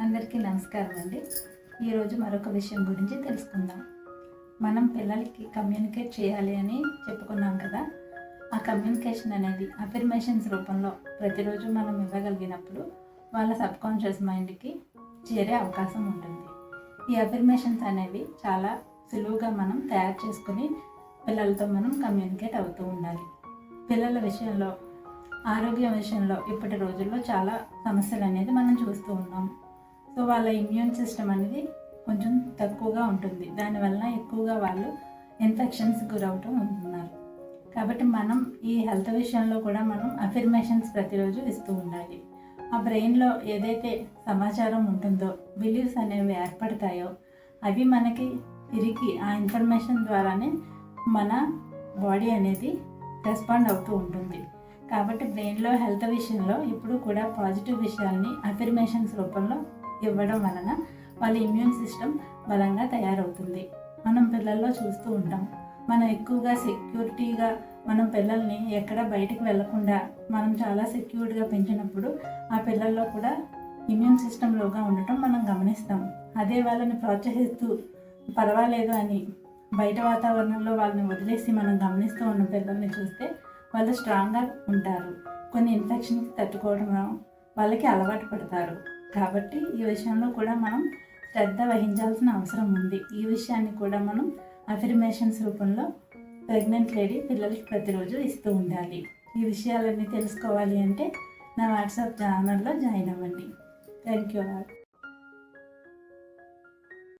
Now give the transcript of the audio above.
అందరికీ నమస్కారం అండి. ఈరోజు మరొక విషయం గురించి తెలుసుకుందాం. మనం పిల్లలకి కమ్యూనికేట్ చేయాలి అని చెప్పుకున్నాం కదా. ఆ కమ్యూనికేషన్ అనేది అఫర్మేషన్స్ రూపంలో ప్రతిరోజు మనం ఇవ్వగలిగినప్పుడు వాళ్ళ సబ్కాన్షియస్ మైండ్కి చేరే అవకాశం ఉంటుంది. ఈ అఫర్మేషన్స్ అనేవి చాలా సులువుగా మనం తయారు చేసుకుని పిల్లలతో మనం కమ్యూనికేట్ అవుతూ ఉండాలి. పిల్లల విషయంలో, ఆరోగ్యం విషయంలో ఇప్పటి రోజుల్లో చాలా సమస్యలు అనేది మనం చూస్తూ ఉన్నాం. సో వాళ్ళ ఇమ్యూన్ సిస్టమ్ అనేది కొంచెం తక్కువగా ఉంటుంది. దానివల్ల ఎక్కువగా వాళ్ళు ఇన్ఫెక్షన్స్ గురవుతూ ఉంటున్నారు. కాబట్టి మనం ఈ హెల్త్ విషయంలో కూడా మనం అఫర్మేషన్స్ ప్రతిరోజు ఇస్తూ ఉండాలి. ఆ బ్రెయిన్లో ఏదైతే సమాచారం ఉంటుందో, బిలీవ్స్ అనేవి ఏర్పడతాయో అవి మనకి తిరిగి ఆ ఇన్ఫర్మేషన్ ద్వారానే మన బాడీ అనేది రెస్పాండ్ అవుతూ ఉంటుంది. కాబట్టి బ్రెయిన్లో హెల్త్ విషయంలో ఇప్పుడు కూడా పాజిటివ్ విషయాల్ని అఫర్మేషన్స్ రూపంలో ఇవ్వడం వలన వాళ్ళ ఇమ్యూన్ సిస్టమ్ బలంగా తయారవుతుంది. మనం పిల్లల్లో చూస్తూ ఉంటాం. మనం ఎక్కువగా సెక్యూరిటీగా మనం పిల్లల్ని ఎక్కడ బయటికి వెళ్లకుండా మనం చాలా సెక్యూర్డ్గా పెంచినప్పుడు ఆ పిల్లల్లో కూడా ఇమ్యూన్ సిస్టమ్ లోగా ఉండటం మనం గమనిస్తాం. అదే వాళ్ళని ప్రోత్సహిస్తూ పర్వాలేదు అని బయట వాతావరణంలో వాళ్ళని వదిలేసి మనం గమనిస్తూ ఉన్న పిల్లల్ని చూస్తే వాళ్ళు స్ట్రాంగ్గా ఉంటారు. కొన్ని ఇన్ఫెక్షన్కి తట్టుకోవడం వాళ్ళకి అలవాటు పడతారు. కాబట్టి ఈ విషయంలో కూడా మనం శ్రద్ధ వహించాల్సిన అవసరం ఉంది. ఈ విషయాన్ని కూడా మనం అఫర్మేషన్స్ రూపంలో ప్రెగ్నెంట్ లేడీ పిల్లలకి ప్రతిరోజు ఇస్తూ ఉండాలి. ఈ విషయాలన్నీ తెలుసుకోవాలి అంటే నా వాట్సాప్ ఛానల్లో జాయిన్ అవ్వండి. Thank you all.